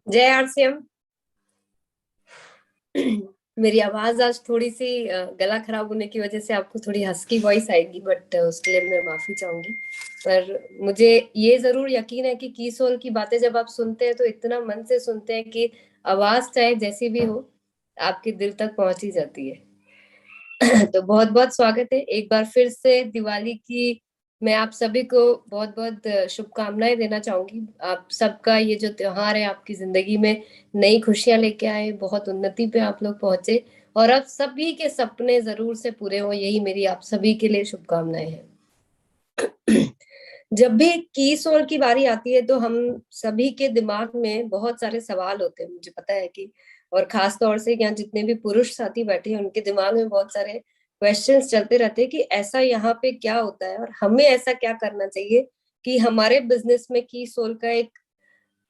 जय आरसीएम। मेरी आवाज आज थोड़ी सी गला खराब होने की वजह से आपको थोड़ी हस्की वॉइस आएगी, बट उसके लिए मैं माफी चाहूंगी। पर मुझे ये जरूर यकीन है कि की सोल की बातें जब आप सुनते हैं तो इतना मन से सुनते हैं कि आवाज चाहे जैसी भी हो, आपके दिल तक पहुंच ही जाती है। तो बहुत बहुत स्वागत है एक बार फिर से दिवाली की। मैं आप सभी को बहुत बहुत शुभकामनाएं देना चाहूंगी। आप सबका ये जो त्योहार है आपकी जिंदगी में नई खुशियां लेके आए, बहुत उन्नति पे आप लोग पहुंचे और अब सभी के सपने जरूर से पूरे हो, यही मेरी आप सभी के लिए शुभकामनाएं हैं। जब भी की सोल की बारी आती है तो हम सभी के दिमाग में बहुत सारे सवाल होते हैं, मुझे पता है कि, और खास तौर से यहाँ जितने भी पुरुष साथी बैठे हैं उनके दिमाग में बहुत सारे क्वेश्चंस चलते रहते हैं कि ऐसा यहाँ पे क्या होता है और हमें ऐसा क्या करना चाहिए कि हमारे बिजनेस में की सोल का एक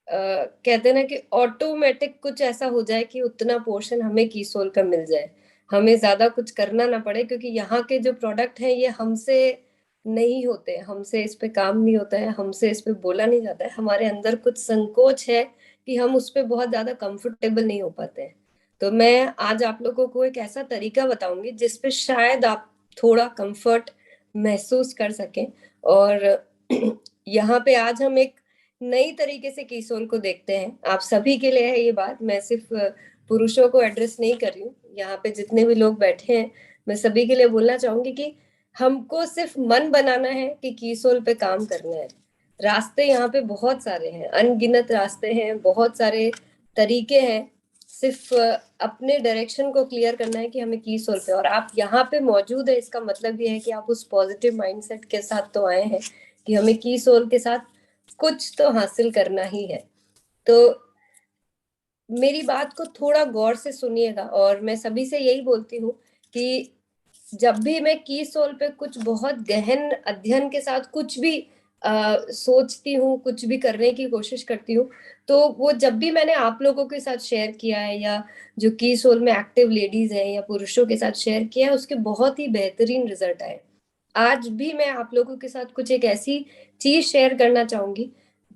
कहते हैं ना कि ऑटोमेटिक कुछ ऐसा हो जाए कि उतना पोर्शन हमें की सोल का मिल जाए, हमें ज्यादा कुछ करना ना पड़े, क्योंकि यहाँ के जो प्रोडक्ट हैं ये हमसे नहीं होते, हमसे इस पे काम नहीं होता है, हमसे इस पे बोला नहीं जाता है, हमारे अंदर कुछ संकोच है कि हम उस पे बहुत ज्यादा कंफर्टेबल नहीं हो पाते हैं। तो मैं आज आप लोगों को एक ऐसा तरीका बताऊंगी जिसपे शायद आप थोड़ा कंफर्ट महसूस कर सकें। और यहाँ पे आज हम एक नई तरीके से कीसोल को देखते हैं। आप सभी के लिए है ये बात, मैं सिर्फ पुरुषों को एड्रेस नहीं कर रही हूँ, यहाँ पे जितने भी लोग बैठे हैं मैं सभी के लिए बोलना चाहूंगी कि हमको सिर्फ मन बनाना है कि कीसोल पे काम करना है। रास्ते यहाँ पे बहुत सारे हैं, अनगिनत रास्ते हैं, बहुत सारे तरीके हैं, सिर्फ अपने डायरेक्शन को क्लियर करना है कि हमें की सोल पे। और आप यहाँ पे मौजूद है, इसका मतलब ये है कि आप उस पॉजिटिव माइंडसेट के साथ तो आए हैं कि हमें की सोल के साथ कुछ तो हासिल करना ही है। तो मेरी बात को थोड़ा गौर से सुनिएगा, और मैं सभी से यही बोलती हूँ कि जब भी मैं की सोल पे कुछ बहुत गहन अध्ययन के साथ कुछ भी सोचती हूँ, कुछ भी करने की कोशिश करती हूँ, तो वो जब भी मैंने आप लोगों के साथ शेयर किया है या जो की सोल में एक्टिव लेडीज हैं या पुरुषों के साथ शेयर किया है, उसके बहुत ही बेहतरीन रिजल्ट आए। आज भी मैं आप लोगों के साथ कुछ एक ऐसी चीज शेयर करना चाहूंगी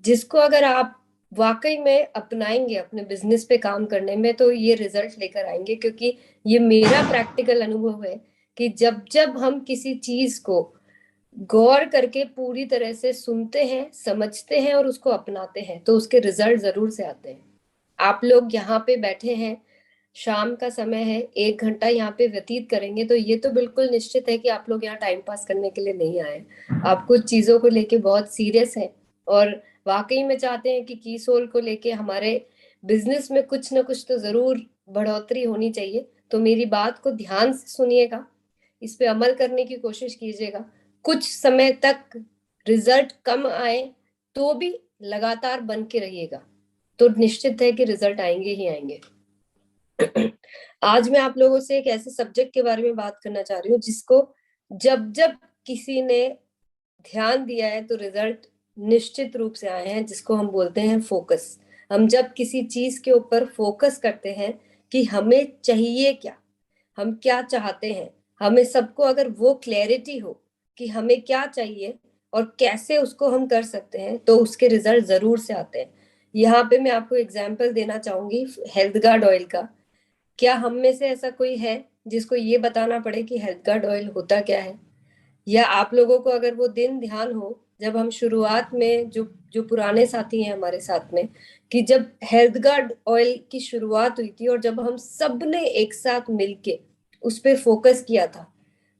जिसको अगर आप वाकई में अपनाएंगे अपने बिजनेस पे काम करने में तो ये रिजल्ट लेकर आएंगे, क्योंकि ये मेरा प्रैक्टिकल अनुभव है कि जब जब हम किसी चीज को गौर करके पूरी तरह से सुनते हैं, समझते हैं और उसको अपनाते हैं तो उसके रिजल्ट जरूर से आते हैं। आप लोग यहाँ पे बैठे हैं, शाम का समय है, 1 घंटा यहाँ पे व्यतीत करेंगे, तो ये तो बिल्कुल निश्चित है कि आप लोग यहाँ टाइम पास करने के लिए नहीं आए, आप कुछ चीजों को लेके बहुत सीरियस हैं और वाकई में चाहते हैं कि की सोल को लेके हमारे बिजनेस में कुछ ना कुछ तो जरूर बढ़ोतरी होनी चाहिए। तो मेरी बात को ध्यान से सुनिएगा, इस पे अमल करने की कोशिश कीजिएगा। कुछ समय तक रिजल्ट कम आए तो भी लगातार बन के रहिएगा, तो निश्चित है कि रिजल्ट आएंगे ही आएंगे। आज मैं आप लोगों से एक ऐसे सब्जेक्ट के बारे में बात करना चाह रही हूँ जिसको जब जब किसी ने ध्यान दिया है तो रिजल्ट निश्चित रूप से आए हैं, जिसको हम बोलते हैं फोकस। हम जब किसी चीज के ऊपर फोकस करते हैं कि हमें चाहिए क्या, हम क्या चाहते हैं, हमें सबको अगर वो क्लैरिटी हो कि हमें क्या चाहिए और कैसे उसको हम कर सकते हैं, तो उसके रिजल्ट जरूर से आते हैं। यहाँ पे मैं आपको एग्जाम्पल देना चाहूंगी हेल्थ गार्ड ऑयल का। क्या हम में से ऐसा कोई है जिसको ये बताना पड़े कि हेल्थ गार्ड ऑयल होता क्या है? या आप लोगों को अगर वो दिन ध्यान हो जब हम शुरुआत में जो जो पुराने साथी हैं हमारे साथ में, कि जब हेल्थ गार्ड ऑयल की शुरुआत हुई थी और जब हम सब ने एक साथ मिलके उस पर फोकस किया था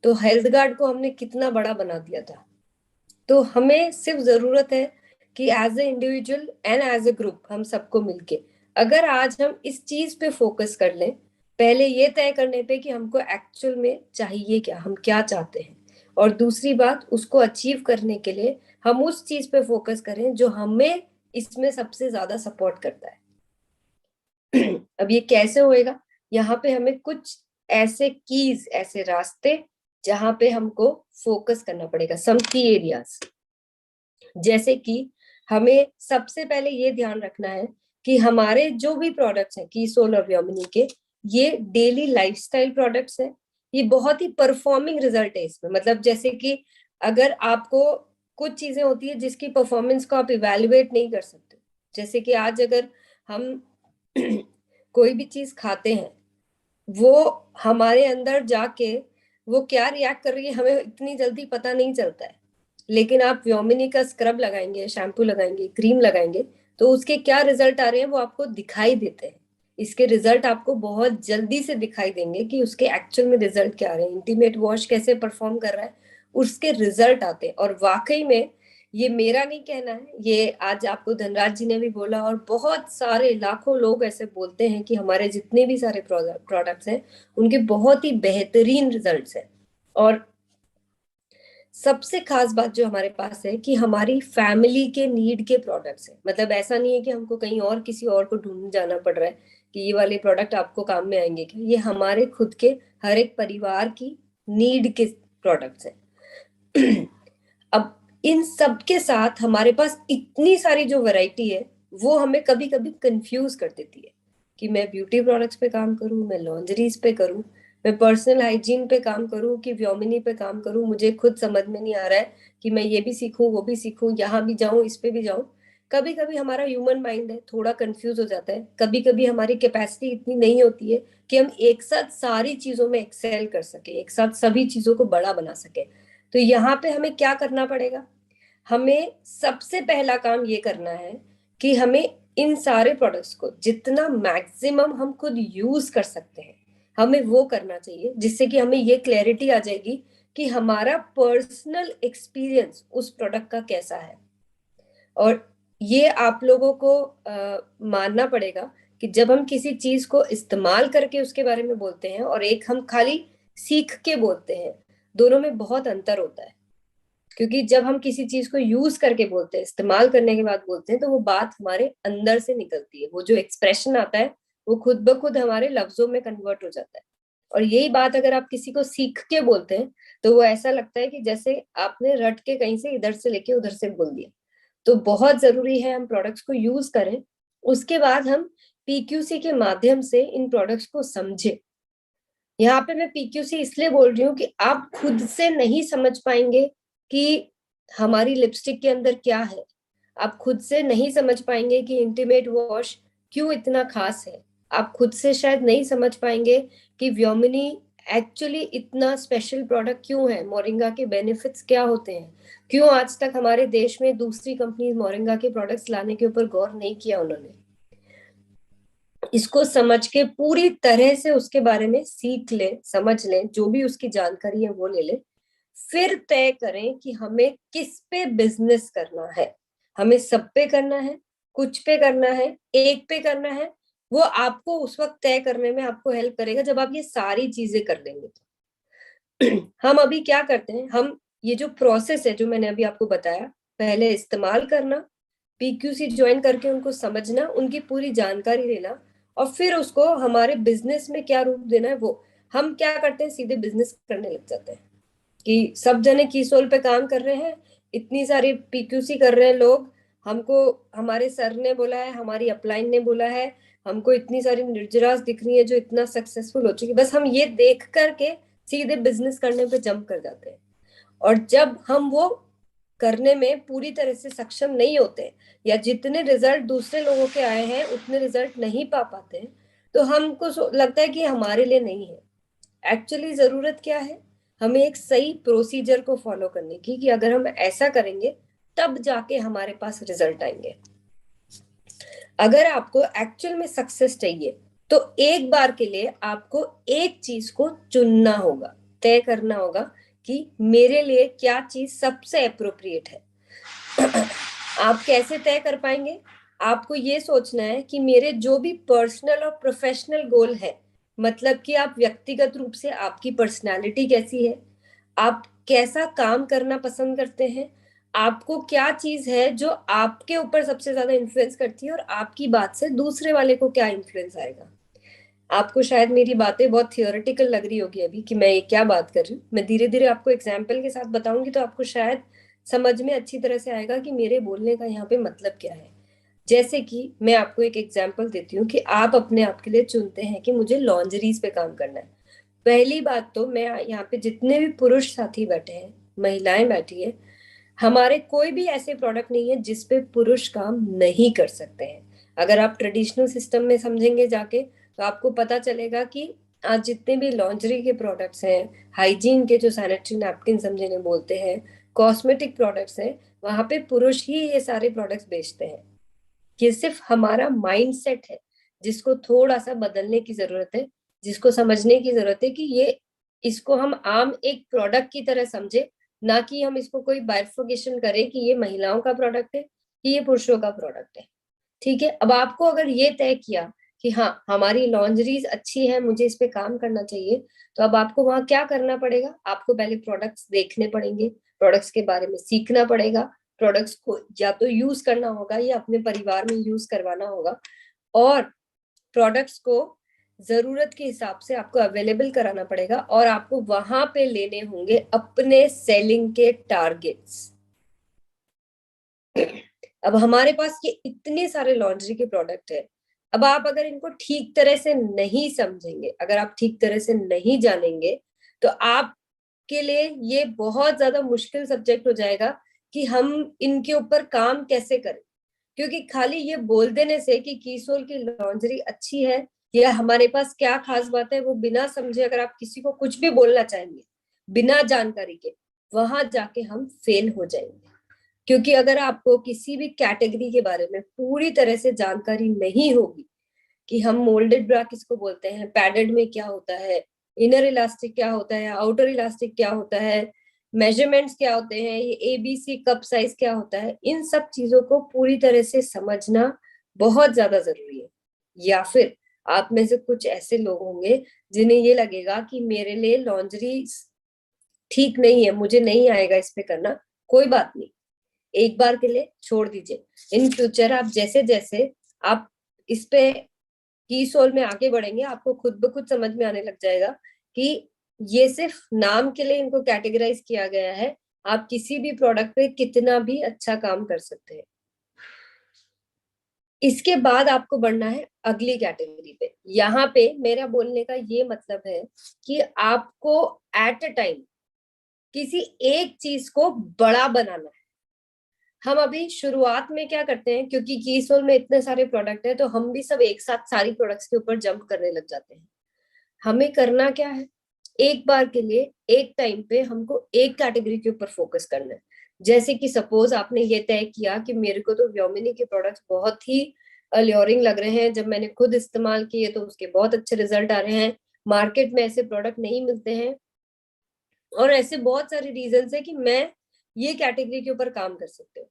तो हेल्थ गार्ड को हमने कितना बड़ा बना दिया था। तो हमें सिर्फ जरूरत है कि as a individual and as a group हम सबको मिलके अगर आज हम इस चीज पे फोकस कर लें, पहले ये तय करने पे कि हमको एक्चुअल में चाहिए क्या, हम क्या चाहते हैं, और दूसरी बात उसको अचीव करने के लिए हम उस चीज पे फोकस करें जो हमें इसमें सबसे ज्यादा सपोर्ट करता है। अब ये कैसे होएगा? यहाँ पे हमें कुछ ऐसे कीज, ऐसे रास्ते जहां पे हमको फोकस करना पड़ेगा, सम की एरियाज। जैसे कि हमें सबसे पहले ये ध्यान रखना है कि हमारे जो भी प्रोडक्ट्स हैं की सोल और व्योमिनी के, ये डेली लाइफस्टाइल प्रोडक्ट्स हैं। ये बहुत ही परफॉर्मिंग रिजल्ट है इसमें, मतलब जैसे कि अगर आपको कुछ चीजें होती है जिसकी परफॉर्मेंस को आप इवेल्युएट नहीं कर सकते, जैसे कि आज अगर हम कोई भी चीज खाते हैं, वो हमारे अंदर जाके वो क्या रिएक्ट कर रही है हमें इतनी जल्दी पता नहीं चलता है। लेकिन आप व्योमिनी का स्क्रब लगाएंगे, शैम्पू लगाएंगे, क्रीम लगाएंगे, तो उसके क्या रिजल्ट आ रहे हैं वो आपको दिखाई देते हैं। इसके रिजल्ट आपको बहुत जल्दी से दिखाई देंगे कि उसके एक्चुअल में रिजल्ट क्या आ रहे हैं, इंटीमेट वॉश कैसे परफॉर्म कर रहा है, उसके रिजल्ट आते हैं। और वाकई में ये मेरा नहीं कहना है, ये आज आपको धनराज जी ने भी बोला, और बहुत सारे लाखों लोग ऐसे बोलते हैं कि हमारे जितने भी सारे प्रोडक्ट्स हैं उनके बहुत ही बेहतरीन रिजल्ट्स हैं। और सबसे खास बात जो हमारे पास है कि हमारी फैमिली के नीड के प्रोडक्ट्स हैं। मतलब ऐसा नहीं है कि हमको कहीं और किसी और को ढूंढ जाना पड़ रहा है कि ये वाले प्रोडक्ट आपको काम में आएंगे क्या, ये हमारे खुद के हर एक परिवार की नीड के प्रोडक्ट्स हैं। अब इन सब के साथ हमारे पास इतनी सारी जो वैरायटी है वो हमें कभी कभी कंफ्यूज कर देती है कि मैं ब्यूटी प्रोडक्ट्स पे काम करूं, मैं लॉन्जरीज पे करूं, मैं पर्सनल हाइजीन पे काम करूं कि व्योमिनी पे काम करूं। मुझे खुद समझ में नहीं आ रहा है कि मैं ये भी सीखूं, वो भी सीखूं, यहाँ भी जाऊं, इस पे भी जाऊं। कभी कभी हमारा ह्यूमन माइंड है, थोड़ा कंफ्यूज हो जाता है। कभी कभी हमारी कैपेसिटी इतनी नहीं होती है कि हम एक साथ सारी चीजों में एक्सेल कर सके, एक साथ सभी चीजों को बड़ा बना सके। तो यहाँ पे हमें क्या करना पड़ेगा? हमें सबसे पहला काम ये करना है कि हमें इन सारे प्रोडक्ट्स को जितना मैक्सिमम हम खुद यूज कर सकते हैं हमें वो करना चाहिए, जिससे कि हमें ये क्लैरिटी आ जाएगी कि हमारा पर्सनल एक्सपीरियंस उस प्रोडक्ट का कैसा है। और ये आप लोगों को मानना पड़ेगा कि जब हम किसी चीज को इस्तेमाल करके उसके बारे में बोलते हैं और एक हम खाली सीख के बोलते हैं, दोनों में बहुत अंतर होता है। क्योंकि जब हम किसी चीज को यूज करके बोलते हैं, इस्तेमाल करने के बाद बोलते हैं, तो वो बात हमारे अंदर से निकलती है, वो जो एक्सप्रेशन आता है वो खुद ब खुद हमारे लफ्जों में कन्वर्ट हो जाता है। और यही बात अगर आप किसी को सीख के बोलते हैं तो वो ऐसा लगता है कि जैसे आपने रट के कहीं से इधर से लेके उधर से बोल दिया। तो बहुत जरूरी है हम प्रोडक्ट्स को यूज करें, उसके बाद हम पीक्यूसी के माध्यम से इन प्रोडक्ट्स को समझे। यहाँ पे मैं पीक्यूसी इसलिए बोल रही हूँ कि आप खुद से नहीं समझ पाएंगे कि हमारी लिपस्टिक के अंदर क्या है। आप खुद से नहीं समझ पाएंगे कि इंटीमेट वॉश क्यों इतना खास है। आप खुद से शायद नहीं समझ पाएंगे कि व्योमिनी एक्चुअली इतना स्पेशल प्रोडक्ट क्यों है, मोरिंगा के बेनिफिट्स क्या होते हैं, क्यों आज तक हमारे देश में दूसरी कंपनी मोरिंगा के प्रोडक्ट्स लाने के ऊपर गौर नहीं किया उन्होंने। इसको समझ के पूरी तरह से उसके बारे में सीख ले, समझ ले, जो भी उसकी जानकारी है वो ले ले, फिर तय करें कि हमें किस पे बिजनेस करना है। हमें सब पे करना है, कुछ पे करना है, एक पे करना है, वो आपको उस वक्त तय करने में आपको हेल्प करेगा जब आप ये सारी चीजें कर लेंगे। तो हम अभी क्या करते हैं, हम ये जो प्रोसेस है जो मैंने अभी आपको बताया, पहले इस्तेमाल करना, पीक्यूसी ज्वाइन करके उनको समझना, उनकी पूरी जानकारी लेना, और फिर उसको हमारे बिजनेस में क्या रूप देना है वो हम क्या करते हैं, सीधे बिजनेस करने लग जाते हैं कि सब जने कीसोल पे काम कर रहे हैं, इतनी सारी पीक्यूसी कर रहे हैं लोग, हमको हमारे सर ने बोला है, हमारी अपलाइन ने बोला है, हमको इतनी सारी निर्जरास दिख रही है जो इतना सक्सेसफुल हो चुकी, बस हम ये देख करके सीधे बिजनेस करने पे जंप कर जाते हैं। और जब हम वो करने में पूरी तरह से सक्षम नहीं होते या जितने रिजल्ट दूसरे लोगों के आए हैं उतने रिजल्ट नहीं पा पाते, तो हमको लगता है कि हमारे लिए नहीं है। एक्चुअली जरूरत क्या है, हमें एक सही प्रोसीजर को फॉलो करने की, कि अगर हम ऐसा करेंगे तब जाके हमारे पास रिजल्ट आएंगे। अगर आपको एक्चुअल में सक्सेस चाहिए तो एक बार के लिए आपको एक चीज को चुनना होगा, तय करना होगा कि मेरे लिए क्या चीज सबसे अप्रोप्रिएट है। आप कैसे तय कर पाएंगे? आपको ये सोचना है कि मेरे जो भी पर्सनल और प्रोफेशनल गोल है, मतलब कि आप व्यक्तिगत रूप से आपकी पर्सनालिटी कैसी है, आप कैसा काम करना पसंद करते हैं, आपको क्या चीज है जो आपके ऊपर सबसे ज्यादा इन्फ्लुएंस करती है, और आपकी बात से दूसरे वाले को क्या इन्फ्लुएंस आएगा। आपको शायद मेरी बातें बहुत थियोरेटिकल लग रही होगी अभी कि मैं ये क्या बात कर रही हूँ, मैं धीरे धीरे आपको एग्जाम्पल के साथ बताऊंगी तो आपको शायद समझ में अच्छी तरह से आएगा कि मेरे बोलने का यहाँ पे मतलब क्या है। जैसे कि मैं आपको एक एग्जाम्पल देती हूँ कि आप अपने आप के लिए चुनते हैं कि मुझे लॉन्जरीज पे काम करना है। पहली बात तो मैं यहाँ पे जितने भी पुरुष साथी बैठे हैं, महिलाएं बैठी है, हमारे कोई भी ऐसे प्रोडक्ट नहीं है जिसपे पुरुष काम नहीं कर सकते हैं। अगर आप ट्रेडिशनल सिस्टम में समझेंगे जाके तो आपको पता चलेगा कि आज जितने भी लॉन्ड्री के प्रोडक्ट्स हैं, हाइजीन के जो सैनिटरी नैपकिन हम जिन्हें बोलते हैं, कॉस्मेटिक प्रोडक्ट्स हैं, वहां पे पुरुष ही ये सारे प्रोडक्ट्स बेचते हैं। ये सिर्फ हमारा माइंडसेट है जिसको थोड़ा सा बदलने की जरूरत है, जिसको समझने की जरूरत है कि ये इसको हम आम एक प्रोडक्ट की तरह समझे, ना कि हम इसको कोई बाइफर्केशन करें कि ये महिलाओं का प्रोडक्ट है कि ये पुरुषों का प्रोडक्ट है। ठीक है, अब आपको अगर ये तय किया कि हाँ हमारी लॉन्जरीज अच्छी है, मुझे इस पे काम करना चाहिए, तो अब आपको वहां क्या करना पड़ेगा? आपको पहले प्रोडक्ट्स देखने पड़ेंगे, प्रोडक्ट्स के बारे में सीखना पड़ेगा, प्रोडक्ट्स को या तो यूज करना होगा या अपने परिवार में यूज करवाना होगा, और प्रोडक्ट्स को जरूरत के हिसाब से आपको अवेलेबल कराना पड़ेगा, और आपको वहां पे लेने होंगे अपने सेलिंग के टारगेट्स। अब हमारे पास ये इतने सारे लॉन्ड्री के प्रोडक्ट है, अब आप अगर इनको ठीक तरह से नहीं समझेंगे, अगर आप ठीक तरह से नहीं जानेंगे, तो आपके लिए ये बहुत ज्यादा मुश्किल सब्जेक्ट हो जाएगा कि हम इनके ऊपर काम कैसे करें। क्योंकि खाली ये बोल देने से कि कीसोल की लॉन्ड्री अच्छी है या हमारे पास क्या खास बात है, वो बिना समझे अगर आप किसी को कुछ भी बोलना चाहेंगे बिना जानकारी के, वहां जाके हम फेल हो जाएंगे। क्योंकि अगर आपको किसी भी कैटेगरी के बारे में पूरी तरह से जानकारी नहीं होगी कि हम मोल्डेड ब्रा किसको बोलते हैं, पैडेड में क्या होता है, इनर इलास्टिक क्या होता है, आउटर इलास्टिक क्या होता है, मेजरमेंट्स क्या होते हैं, ये एबीसी कप साइज क्या होता है, इन सब चीजों को पूरी तरह से समझना बहुत ज्यादा जरूरी है। या फिर आप में से कुछ ऐसे लोग होंगे जिन्हें ये लगेगा कि मेरे लिए लॉन्ड्री ठीक नहीं है, मुझे नहीं आएगा इस पे करना। कोई बात नहीं, एक बार के लिए छोड़ दीजिए। इन फ्यूचर आप जैसे जैसे आप इस पे की सोल में आगे बढ़ेंगे, आपको खुद ब खुद समझ में आने लग जाएगा कि ये सिर्फ नाम के लिए इनको कैटेगराइज किया गया है, आप किसी भी प्रोडक्ट पे कितना भी अच्छा काम कर सकते हैं। इसके बाद आपको बढ़ना है अगली कैटेगरी पे। यहाँ पे मेरा बोलने का ये मतलब है कि आपको एट अ टाइम किसी एक चीज को बड़ा बनाना है। हम अभी शुरुआत में क्या करते हैं, क्योंकि कीसोल में इतने सारे प्रोडक्ट है तो हम भी सब एक साथ सारी प्रोडक्ट्स के ऊपर जंप करने लग जाते हैं। हमें करना क्या है, एक बार के लिए एक टाइम पे हमको एक कैटेगरी के ऊपर फोकस करना है। जैसे कि सपोज आपने ये तय किया कि मेरे को तो व्योमिनी के प्रोडक्ट्स बहुत ही अल्योरिंग लग रहे हैं, जब मैंने खुद इस्तेमाल किए तो उसके बहुत अच्छे रिजल्ट आ रहे हैं, मार्केट में ऐसे प्रोडक्ट नहीं मिलते हैं, और ऐसे बहुत सारे रीजन है कि मैं ये कैटेगरी के ऊपर काम कर सकते हूँ।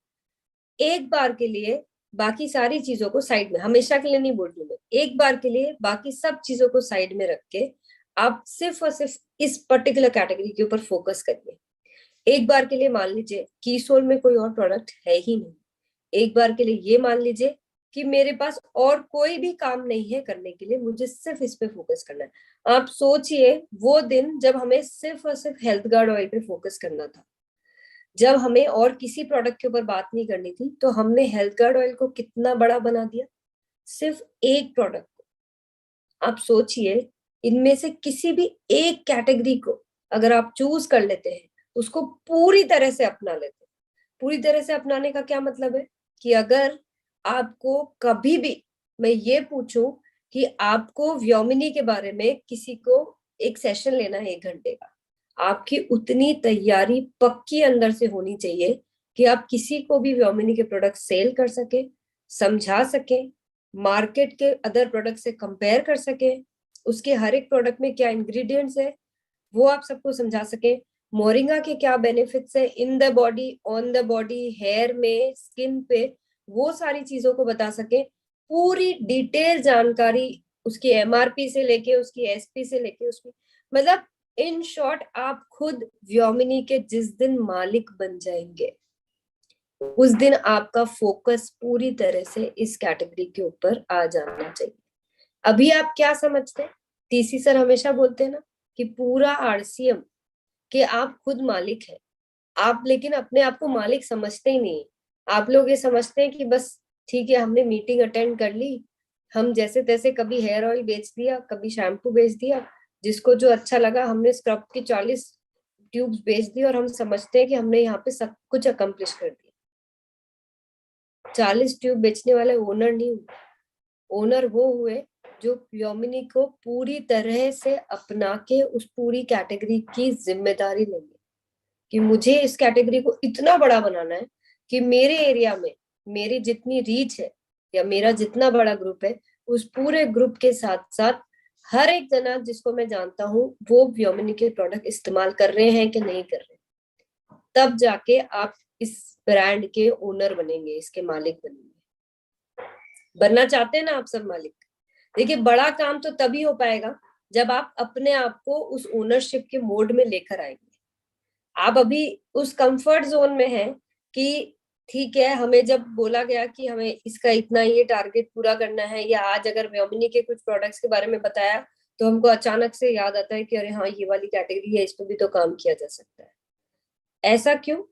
एक बार के लिए बाकी सारी चीजों को साइड में, हमेशा के लिए नहीं बोल रही मैं, एक बार के लिए बाकी सब चीजों को साइड में रख के आप सिर्फ और सिर्फ इस पर्टिकुलर कैटेगरी के ऊपर फोकस करिए। एक बार के लिए मान लीजिए कीसोल में कोई और प्रोडक्ट है ही नहीं, एक बार के लिए ये मान लीजिए कि मेरे पास और कोई भी काम नहीं है करने के लिए, मुझे सिर्फ इस पे फोकस करना है। आप सोचिए वो दिन जब हमें सिर्फ और सिर्फ हेल्थ गार्ड ऑयल पे फोकस करना था, जब हमें और किसी प्रोडक्ट के ऊपर बात नहीं करनी थी, तो हमने हेल्थ गार्ड ऑयल को कितना बड़ा बना दिया, सिर्फ एक प्रोडक्ट को। आप सोचिए इनमें से किसी भी एक कैटेगरी को अगर आप चूज कर लेते हैं, उसको पूरी तरह से अपना लेते हैं। पूरी तरह से अपनाने का क्या मतलब है कि अगर आपको कभी भी मैं ये पूछूं कि आपको व्योमिनी के बारे में किसी को एक सेशन लेना है 1 घंटे का, आपकी उतनी तैयारी पक्की अंदर से होनी चाहिए कि आप किसी को भी व्योमिनी के प्रोडक्ट सेल कर सके, समझा सके, मार्केट के अदर प्रोडक्ट से कंपेयर कर सके, उसके हर एक प्रोडक्ट में क्या इंग्रेडिएंट्स है वो आप सबको समझा सके, मोरिंगा के क्या बेनिफिट्स है in the body, on the body, hair में, स्किन पे, वो सारी चीजों को बता सके। पूरी डिटेल जानकारी उसकी एमआरपी से लेके उसकी एसपी से लेके उसकी, मतलब इन शॉर्ट आप खुद व्योमिनी के जिस दिन मालिक बन जाएंगे उस दिन आपका फोकस पूरी तरह से इस कैटेगरी के ऊपर आ जाना चाहिए। अभी आप क्या समझते हैं, टीसी सर हमेशा बोलते हैं ना कि पूरा आरसीएम के आप खुद मालिक हैं, आप लेकिन अपने आप को मालिक समझते ही नहीं। आप लोग ये समझते हैं कि बस ठीक है हमने मीटिंग अटेंड कर ली, हम जैसे तैसे कभी हेयर ऑयल बेच दिया, कभी शैम्पू बेच दिया, जिसको जो अच्छा लगा हमने स्क्रब की 40 ट्यूब्स बेच दी, और हम समझते हैं कि हमने यहाँ पे सब कुछ अकम्प्लिश कर दिया। 40 ट्यूब बेचने वाले ओनर नहीं हूँ, ओनर वो हुए जो प्योमिनी को पूरी तरह से अपना के उस पूरी कैटेगरी की जिम्मेदारी लेंगे कि मुझे इस कैटेगरी को इतना बड़ा बनाना है कि मेरे एरिया में मेरी जितनी रीच है या मेरा जितना बड़ा ग्रुप है, उस पूरे ग्रुप के साथ साथ हर एक जना जिसको मैं जानता हूँ वो व्योमिनी के प्रोडक्ट इस्तेमाल कर रहे हैं कि नहीं कर रहे, तब जाके आप इस ब्रांड के ओनर बनेंगे, इसके मालिक बनेंगे। बनना चाहते हैं ना आप सब मालिक? देखिए, बड़ा काम तो तभी हो पाएगा जब आप अपने आप को उस ओनरशिप के मोड में लेकर आएंगे। आप अभी उस कंफर्ट जोन में हैं कि ठीक है, हमें जब बोला गया कि हमें इसका इतना ये टारगेट पूरा करना है, या आज अगर व्योमिनी के कुछ प्रोडक्ट्स के बारे में बताया तो हमको अचानक से याद आता है कि अरे हाँ, ये वाली कैटेगरी है, इस पर भी तो काम किया जा सकता है। ऐसा क्यों?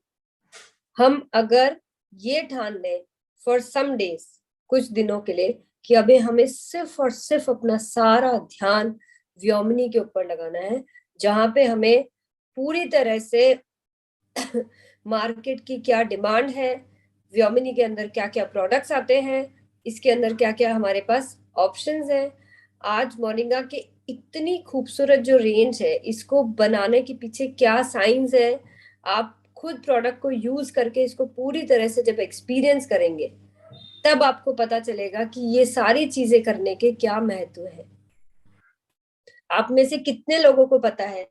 हम अगर ये ठान लें फॉर सम डेज, कुछ दिनों के लिए, कि अभी हमें सिर्फ और सिर्फ अपना सारा ध्यान व्योमिनी के ऊपर लगाना है, जहां पे हमें पूरी तरह से मार्केट की क्या डिमांड है, व्योमिनी के अंदर क्या क्या प्रोडक्ट्स आते हैं, इसके अंदर क्या क्या हमारे पास ऑप्शंस हैं। आज मोरिंगा के इतनी खूबसूरत जो रेंज है, इसको बनाने के पीछे क्या साइंस है, आप खुद प्रोडक्ट को यूज करके इसको पूरी तरह से जब एक्सपीरियंस करेंगे तब आपको पता चलेगा कि ये सारी चीजें करने के क्या महत्व है। आप में से कितने लोगों को पता है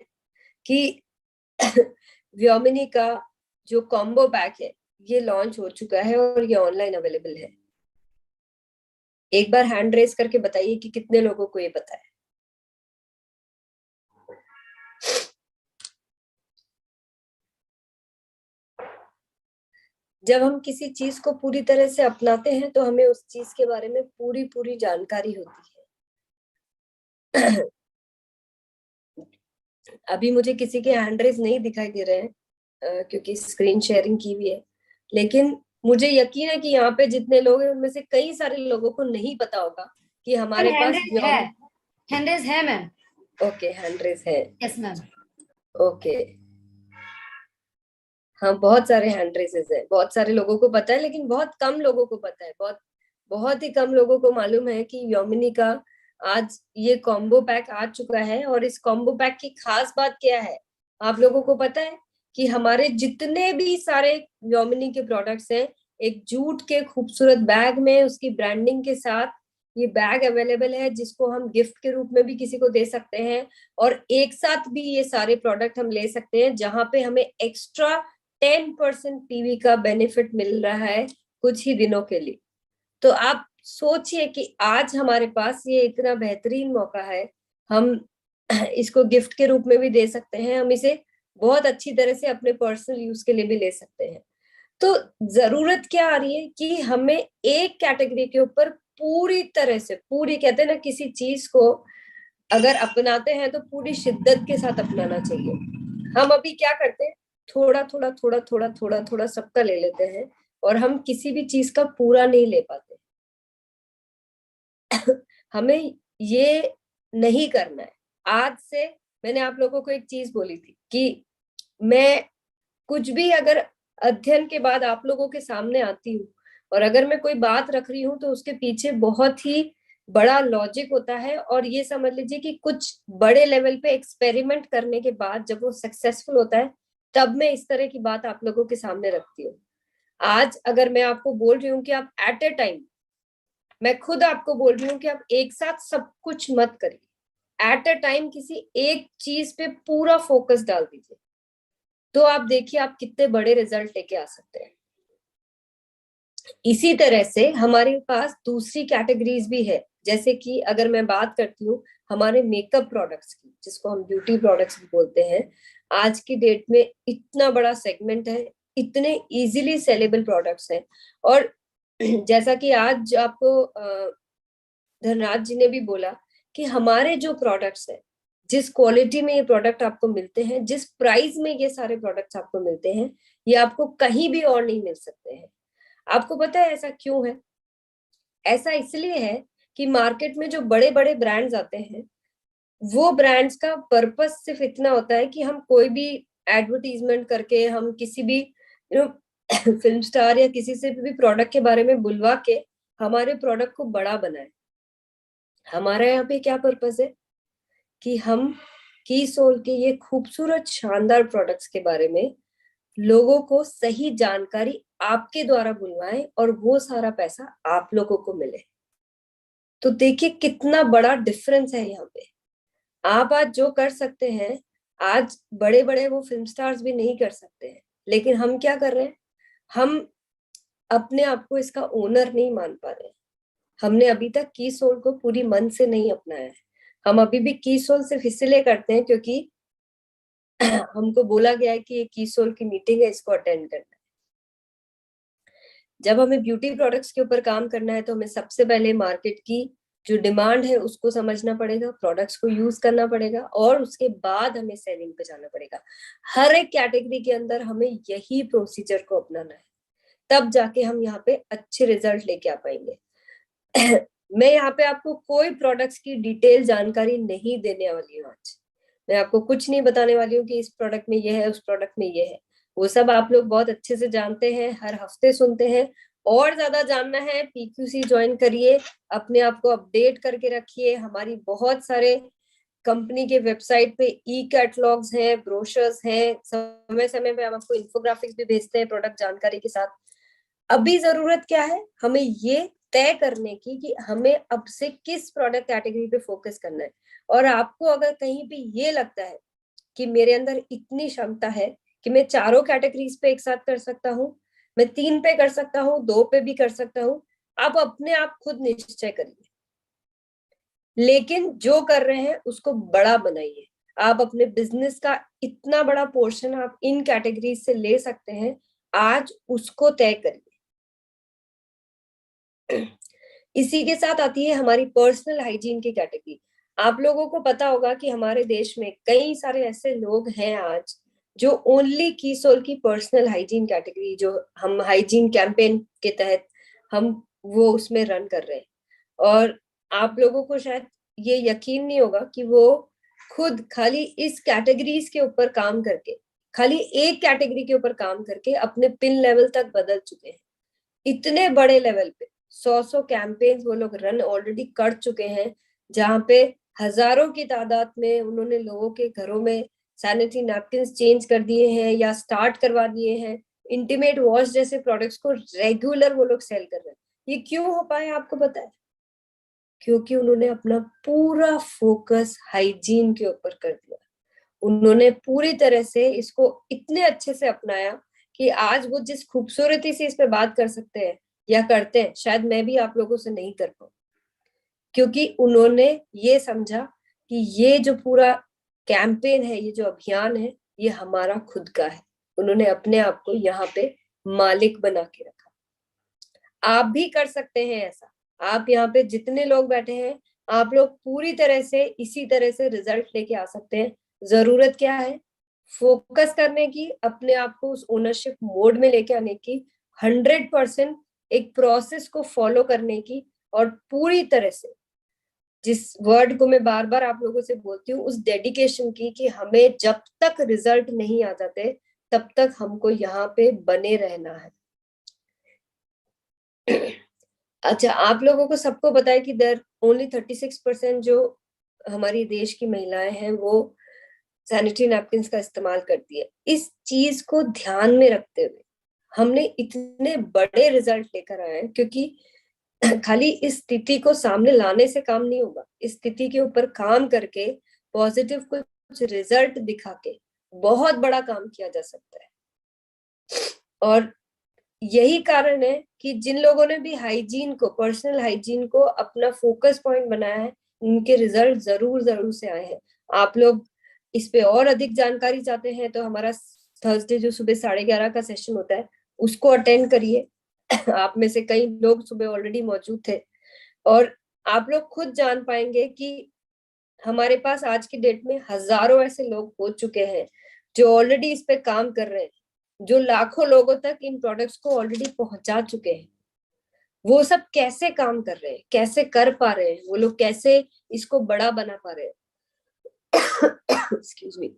कि व्योमिनी का जो कॉम्बो पैक है ये लॉन्च हो चुका है और ये ऑनलाइन अवेलेबल है? एक बार हैंड रेस करके बताइए कि कितने लोगों को ये पता है। जब हम किसी चीज को पूरी तरह से अपनाते हैं तो हमें उस चीज के बारे में पूरी पूरी जानकारी होती है। अभी मुझे किसी के हैंड रेस नहीं दिखाई दे रहे हैं क्योंकि स्क्रीन शेयरिंग की हुई है, लेकिन मुझे यकीन है कि यहाँ पे जितने लोग हैं उनमें से कई सारे लोगों को नहीं पता होगा कि हमारे पास हैंड रेस है मैम। ओके, हैंड रेस है। Yes ma'am. ओके, हाँ, बहुत सारे हैंड रेसेस है, बहुत सारे लोगों को पता है, लेकिन बहुत कम लोगों को पता है, बहुत बहुत ही कम लोगों को मालूम है कि व्योमिनी का आज ये कॉम्बो पैक आ चुका है। और इस कॉम्बो पैक की खास बात क्या है, आप लोगों को पता है कि हमारे जितने भी सारे व्योमिनी के प्रोडक्ट्स हैं, एक जूट के खूबसूरत बैग में उसकी ब्रांडिंग के साथ ये बैग अवेलेबल है, जिसको हम गिफ्ट के रूप में भी किसी को दे सकते हैं, और एक साथ भी ये सारे प्रोडक्ट हम ले सकते हैं, जहां पे हमें एक्स्ट्रा 10% पीवी का बेनिफिट मिल रहा है कुछ ही दिनों के लिए। तो आप सोचिए कि आज हमारे पास ये इतना बेहतरीन मौका है, हम इसको गिफ्ट के रूप में भी दे सकते हैं, हम इसे बहुत अच्छी तरह से अपने पर्सनल यूज के लिए भी ले सकते हैं। तो जरूरत क्या आ रही है कि हमें एक कैटेगरी के ऊपर पूरी तरह से, पूरी कहते हैं ना, किसी चीज को अगर अपनाते हैं तो पूरी शिद्दत के साथ अपनाना चाहिए। हम अभी क्या करते हैं, थोड़ा थोड़ा थोड़ा थोड़ा थोड़ा थोड़ा सबका ले लेते हैं और हम किसी भी चीज का पूरा नहीं ले पाते। हमें ये नहीं करना है। आज से मैंने आप लोगों को एक चीज बोली थी कि मैं कुछ भी अगर अध्ययन के बाद आप लोगों के सामने आती हूँ और अगर मैं कोई बात रख रही हूँ तो उसके पीछे बहुत ही बड़ा लॉजिक होता है, और ये समझ लीजिए कि कुछ बड़े लेवल पे एक्सपेरिमेंट करने के बाद जब वो सक्सेसफुल होता है तब मैं इस तरह की बात आप लोगों के सामने रखती हूँ। आज अगर मैं आपको बोल रही हूँ कि आप एट ए टाइम, मैं खुद आपको बोल रही हूँ कि आप एक साथ सब कुछ मत करिए, एट अ टाइम किसी एक चीज पे पूरा फोकस डाल दीजिए, तो आप देखिए आप कितने बड़े रिजल्ट लेके आ सकते हैं। इसी तरह से हमारे पास दूसरी कैटेगरीज भी है, जैसे कि अगर मैं बात करती हूँ हमारे मेकअप प्रोडक्ट्स की, जिसको हम ब्यूटी प्रोडक्ट्स भी बोलते हैं, आज की डेट में इतना बड़ा सेगमेंट है, इतने इजीली सेलेबल प्रोडक्ट्स हैं। और जैसा कि आज आपको धनराज जी ने भी बोला कि हमारे जो प्रोडक्ट्स हैं, जिस क्वालिटी में ये प्रोडक्ट आपको मिलते हैं, जिस प्राइस में ये सारे प्रोडक्ट्स आपको मिलते हैं, ये आपको कहीं भी और नहीं मिल सकते हैं। आपको पता है ऐसा क्यों है? ऐसा इसलिए है कि मार्केट में जो बड़े बड़े ब्रांड्स आते हैं, वो ब्रांड्स का पर्पस सिर्फ इतना होता है कि हम कोई भी एडवर्टीजमेंट करके, हम किसी भी फिल्म स्टार या किसी से भी प्रोडक्ट के बारे में बुलवा के हमारे प्रोडक्ट को बड़ा बनाए। हमारा यहाँ पे क्या पर्पस है कि हम की सोल के ये खूबसूरत शानदार प्रोडक्ट्स के बारे में लोगों को सही जानकारी आपके द्वारा बुलवाएं और वो सारा पैसा आप लोगों को मिले। तो देखिए कितना बड़ा डिफरेंस है यहाँ पे। आप आज जो कर सकते हैं, आज बड़े बड़े वो फिल्म स्टार्स भी नहीं कर सकते हैं, लेकिन हम क्या कर रहे हैं, हम अपने आप को इसका ओनर नहीं मान पा रहे हैं। हमने अभी तक की सोल को पूरी मन से नहीं अपनाया है। हम अभी भी की सोल सिर्फ इसलिए करते हैं क्योंकि हमको बोला गया है कि ये की सोल की मीटिंग है, इसको अटेंड करना है। जब हमें ब्यूटी प्रोडक्ट्स के ऊपर काम करना है तो हमें सबसे पहले मार्केट की जो डिमांड है उसको समझना पड़ेगा, प्रोडक्ट्स को यूज करना पड़ेगा और उसके बाद हमें सेलिंग पे जाना पड़ेगा। हर एक कैटेगरी के अंदर हमें यही प्रोसीजर को अपनाना है, तब जाके हम यहाँ पे अच्छे रिजल्ट लेके आ पाएंगे। मैं यहाँ पे आपको कोई प्रोडक्ट्स की डिटेल जानकारी नहीं देने वाली हूँ। आज मैं आपको कुछ नहीं बताने वाली हूँ कि इस प्रोडक्ट में ये है, उस प्रोडक्ट में ये है। वो सब आप लोग बहुत अच्छे से जानते हैं, हर हफ्ते सुनते हैं। और ज्यादा जानना है, पीक्यूसी ज्वाइन करिए, अपने आप को अपडेट करके रखिए। हमारी बहुत सारे कंपनी के वेबसाइट पे ई कैटलॉग्स हैं, ब्रोशर्स हैं, समय समय पे हम आपको इन्फोग्राफिक्स भी भेजते हैं प्रोडक्ट जानकारी के साथ। अभी जरूरत क्या है, हमें ये तय करने की कि हमें अब से किस प्रोडक्ट कैटेगरी पे फोकस करना है। और आपको अगर कहीं पे ये लगता है कि मेरे अंदर इतनी क्षमता है कि मैं चारों कैटेगरीज पे एक साथ कर सकता हूँ, मैं 3 पे कर सकता हूँ, 2 पे भी कर सकता हूँ, आप अपने आप खुद निश्चय करिए। लेकिन जो कर रहे हैं उसको बड़ा बनाइए। आप अपने बिजनेस का इतना बड़ा पोर्शन आप इन कैटेगरीज से ले सकते हैं, आज उसको तय करिए। इसी के साथ आती है हमारी पर्सनल हाइजीन की कैटेगरी। आप लोगों को पता होगा कि हमारे देश में कई सारे ऐसे लोग हैं आज जो ओनली की सोल की पर्सनल हाइजीन कैटेगरी, जो हम हाइजीन कैंपेन के तहत हम वो उसमें रन कर रहे हैं। और आप लोगों को शायद ये यकीन नहीं होगा कि वो खुद खाली इस कैटेगरीज के ऊपर काम करके, खाली एक कैटेगरी के ऊपर काम करके अपने पिन लेवल तक बदल चुके हैं। इतने बड़े लेवल पे 100 कैंपेन्स वो लोग रन ऑलरेडी कर चुके हैं, जहां पे हजारों की तादाद में उन्होंने लोगों के घरों में सैनिटरी नैपकिन चेंज कर दिए हैं या स्टार्ट करवा दिए हैं। इंटीमेट वॉश जैसे प्रोडक्ट्स को रेगुलर वो लोग सेल कर रहे हैं। ये क्यों हो पाया आपको पता है? क्योंकि उन्होंने अपना पूरा फोकस हाइजीन के ऊपर कर दिया। उन्होंने पूरी तरह से इसको इतने अच्छे से अपनाया कि आज वो जिस खूबसूरती से इस पे बात कर सकते हैं या करते हैं, शायद मैं भी आप लोगों से नहीं कर पाऊं, क्योंकि उन्होंने ये समझा कि ये जो पूरा कैंपेन है, ये जो अभियान है, ये हमारा खुद का है। उन्होंने अपने आप को यहाँ पे मालिक बना के रखा। आप भी कर सकते हैं ऐसा। आप यहाँ पे जितने लोग बैठे हैं, आप लोग पूरी तरह से इसी तरह से रिजल्ट लेके आ सकते हैं। जरूरत क्या है? फोकस करने की, अपने आप को उस ओनरशिप मोड में लेके आने की, 100% एक प्रोसेस को फॉलो करने की, और पूरी तरह से जिस वर्ड को मैं बार बार आप लोगों से बोलती हूँ, उस डेडिकेशन की कि हमें जब तक रिजल्ट नहीं आ जाते तब तक हमको यहाँ पे बने रहना है। अच्छा, आप लोगों को सबको पता है कि देयर ओनली 36% जो हमारी देश की महिलाएं हैं वो सैनिटरी नैपकिन का इस्तेमाल करती है। इस चीज को ध्यान में रखते हुए हमने इतने बड़े रिजल्ट लेकर आए हैं, क्योंकि खाली इस स्थिति को सामने लाने से काम नहीं होगा। इस स्थिति के ऊपर काम करके पॉजिटिव कुछ रिजल्ट दिखा के बहुत बड़ा काम किया जा सकता है। और यही कारण है कि जिन लोगों ने भी हाइजीन को, पर्सनल हाइजीन को अपना फोकस पॉइंट बनाया है, उनके रिजल्ट जरूर जरूर से आए हैं। आप लोग इस पे और अधिक जानकारी चाहते हैं तो हमारा थर्सडे जो सुबह 11:30 का सेशन होता है उसको अटेंड करिए। आप में से कई लोग सुबह ऑलरेडी मौजूद थे और आप लोग खुद जान पाएंगे कि हमारे पास आज की डेट में हजारों ऐसे लोग हो चुके हैं जो ऑलरेडी इस पे काम कर रहे हैं, जो लाखों लोगों तक इन प्रोडक्ट्स को ऑलरेडी पहुंचा चुके हैं। वो सब कैसे काम कर रहे हैं, कैसे कर पा रहे हैं, वो लोग कैसे इसको बड़ा बना पा रहे हैं, एक्सक्यूज मी,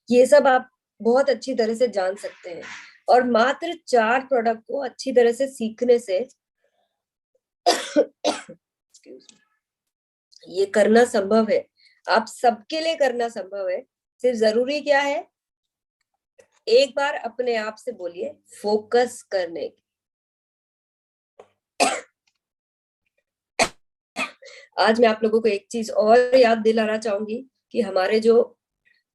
ये सब आप बहुत अच्छी तरह से जान सकते हैं। और मात्र 4 प्रोडक्ट को अच्छी तरह से सीखने से एक्सक्यूज मी, ये करना संभव है, आप सबके लिए करना संभव है। सिर्फ जरूरी क्या है, एक बार अपने आप से बोलिए फोकस करने की। आज मैं आप लोगों को एक चीज और याद दिलाना चाहूंगी कि हमारे जो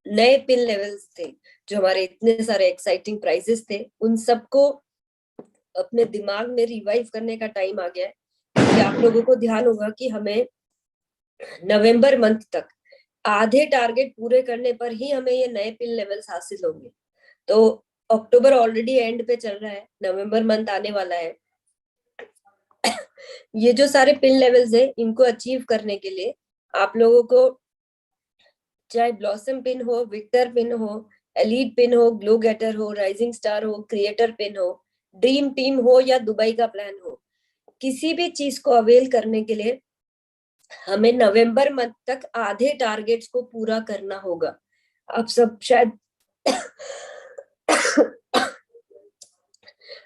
नए पिन लेवल्स थे, जो हमारे इतने सारे एक्साइटिंग प्राइजेस थे, उन सबको अपने दिमाग में रिवाइव करने का टाइम आ गया है। कि आप लोगों को ध्यान होगा कि हमें नवंबर मंथ तक आधे टारगेट पूरे करने पर ही हमें ये नए पिन लेवल्स हासिल होंगे। तो अक्टूबर ऑलरेडी एंड पे चल रहा है, नवंबर मंथ आने वाला है। ये जो सारे पिन लेवल्स है, इनको अचीव करने के लिए आप लोगों को चाहे ब्लॉसम पिन हो, विक्टर पिन हो, एलीट पिन हो, ग्लो गेटर हो, राइजिंग स्टार हो, क्रिएटर पिन हो, ड्रीम टीम हो या दुबई का प्लान हो, किसी भी चीज को अवेल करने के लिए हमें नवंबर मंथ तक आधे टारगेट्स को पूरा करना होगा। आप सब शायद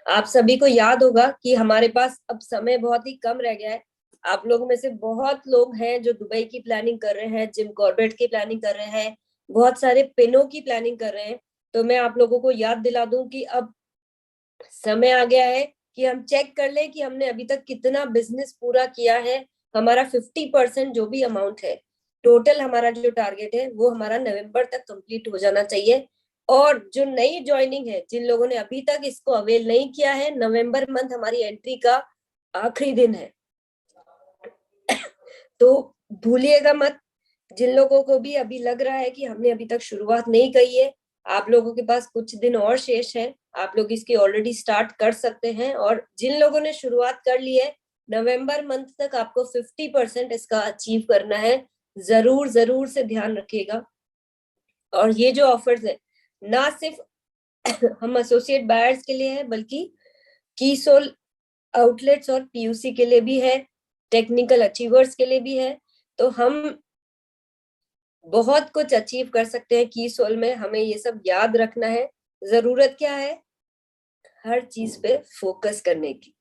आप सभी को याद होगा कि हमारे पास अब समय बहुत ही कम रह गया है। आप लोगों में से बहुत लोग हैं जो दुबई की प्लानिंग कर रहे हैं, जिम कॉर्बेट की प्लानिंग कर रहे हैं, बहुत सारे पिनों की प्लानिंग कर रहे हैं। तो मैं आप लोगों को याद दिला दूं कि अब समय आ गया है कि हम चेक कर ले कि हमने अभी तक कितना बिजनेस पूरा किया है। हमारा 50% जो भी अमाउंट है, टोटल हमारा जो टारगेट है, वो हमारा नवंबर तक कंप्लीट हो जाना चाहिए। और जो नई ज्वाइनिंग है, जिन लोगों ने अभी तक इसको अवेल नहीं किया है, नवंबर मंथ हमारी एंट्री का आखिरी दिन है। तो भूलिएगा मत। जिन लोगों को भी अभी लग रहा है कि हमने अभी तक शुरुआत नहीं की है, आप लोगों के पास कुछ दिन और शेष है, आप लोग इसकी ऑलरेडी स्टार्ट कर सकते हैं। और जिन लोगों ने शुरुआत कर ली है, नवंबर मंथ तक आपको 50% इसका अचीव करना है। जरूर जरूर से ध्यान रखिएगा। और ये जो ऑफर्स है, ना सिर्फ हम एसोसिएट बायर्स के लिए है, बल्कि की सोल आउटलेट्स और पीयूसी के लिए भी है, टेक्निकल अचीवर्स के लिए भी है। तो हम बहुत कुछ अचीव कर सकते हैं की सोल में। हमें ये सब याद रखना है। जरूरत क्या है, हर चीज पे फोकस करने की।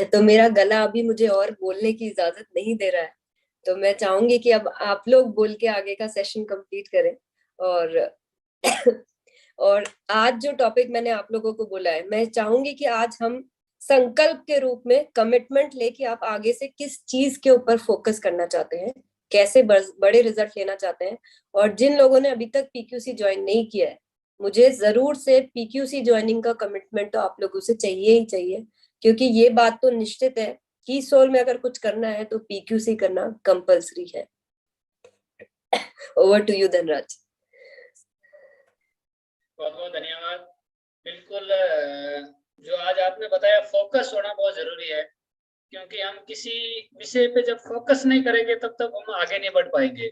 तो मेरा गला अभी मुझे और बोलने की इजाजत नहीं दे रहा है, तो मैं चाहूंगी कि अब आप लोग बोल के आगे का सेशन कंप्लीट करें। और और आज जो टॉपिक मैंने आप लोगों को बोला है, मैं चाहूंगी कि आज हम संकल्प के रूप में कमिटमेंट लेके आप आगे से किस चीज के ऊपर फोकस करना चाहते हैं, कैसे बड़े रिजल्ट लेना चाहते हैं। और जिन लोगों ने अभी तक पीक्यूसी ज्वाइन नहीं किया है, मुझे जरूर से पीक्यूसी ज्वाइनिंग का कमिटमेंट तो आप लोगों से चाहिए ही चाहिए। क्योंकि ये बात तो निश्चित है कि सोल में अगर कुछ करना है तो पीक्यूसी करना कंपल्सरी है। Over to you Dhanraj. बहुत बहुत धन्यवाद। बिल्कुल, जो आज आपने बताया, फोकस होना बहुत जरूरी है। क्योंकि हम किसी विषय पे जब फोकस नहीं करेंगे तब तक हम आगे नहीं बढ़ पाएंगे।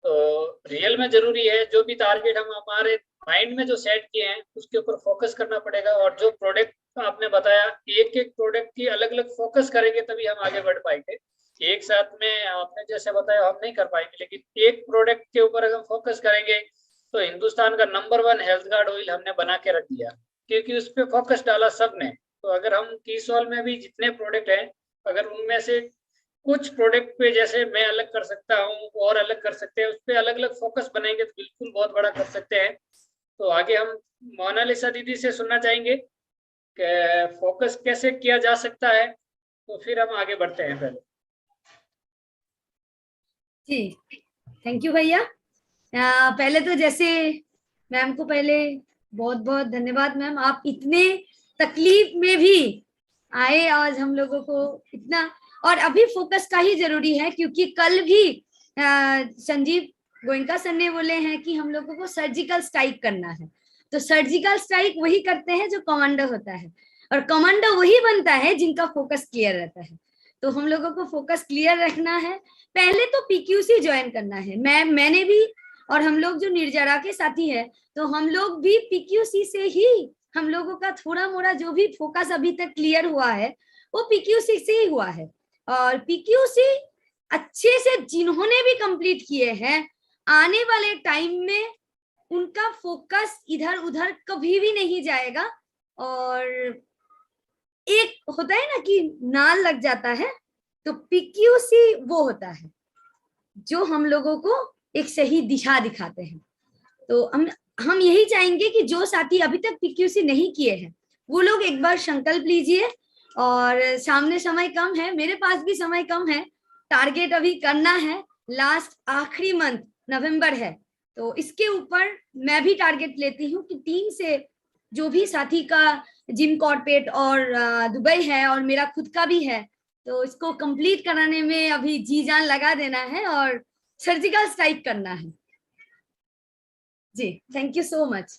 तो रियल में जरूरी है, जो भी टारगेट हम हमारे माइंड में जो सेट किए हैं उसके ऊपर फोकस करना पड़ेगा। और जो प्रोडक्ट आपने बताया, एक एक प्रोडक्ट की अलग अलग फोकस करेंगे तभी हम आगे बढ़ पाएंगे। एक साथ में आपने जैसे बताया हम नहीं कर पाएंगे, लेकिन एक प्रोडक्ट के ऊपर अगर फोकस करेंगे तो हिंदुस्तान का नंबर 1 हेल्थ गार्ड ऑयल हमने बना के रख दिया, क्योंकि उस पर फोकस डाला सबने। तो अगर हम कीसोल में भी जितने प्रोडक्ट हैं, अगर उनमें से कुछ प्रोडक्ट पे जैसे मैं अलग कर सकता हूँ और अलग कर सकते हैं, उस पर अलग अलग फोकस बनाएंगे तो बिल्कुल बहुत बड़ा कर सकते हैं। तो आगे हम मोनालिसा दीदी से सुनना चाहेंगे कि फोकस कैसे किया जा सकता है, तो फिर हम आगे बढ़ते हैं। पहले जी, थैंक यू भैया। पहले तो जैसे मैम को पहले बहुत बहुत धन्यवाद मैम, आप इतने तकलीफ में भी आए आज हम लोगों को इतना। और अभी फोकस का ही जरूरी है, क्योंकि कल भी संजीव गोयनका सर ने बोले हैं कि हम लोगों को सर्जिकल स्ट्राइक करना है। तो सर्जिकल स्ट्राइक वही करते हैं जो कमांडो होता है, और कमांडो वही बनता है जिनका फोकस क्लियर रहता है। तो हम लोगों को फोकस क्लियर रखना है। पहले तो पीक्यूसी ज्वाइन करना है। मैंने भी, और हम लोग जो निर्जरा के साथी है, तो हम लोग भी पीक्यूसी से ही, हम लोगों का थोड़ा मोड़ा जो भी फोकस अभी तक क्लियर हुआ है वो पीक्यूसी से ही हुआ है। और पीक्यूसी अच्छे से जिन्होंने भी कंप्लीट किए हैं, आने वाले टाइम में उनका फोकस इधर उधर कभी भी नहीं जाएगा। और एक होता है ना कि नाल लग जाता है, तो पीक्यूसी वो होता है जो हम लोगों को एक सही दिशा दिखाते हैं। तो हम यही चाहेंगे कि जो साथी अभी तक पीक्यूसी नहीं किए हैं वो लोग एक बार संकल्प लीजिए, और सामने समय कम है, मेरे पास भी समय कम है, टारगेट अभी करना है, लास्ट आखिरी मंथ नवंबर है, तो इसके ऊपर मैं भी टारगेट लेती हूँ कि 3 से जो भी साथी का जिम कॉर्पोरेट और दुबई है और मेरा खुद का भी है, तो इसको कंप्लीट कराने में अभी जी जान लगा देना है और सर्जिकल स्ट्राइक करना है। जी, थैंक यू सो मच।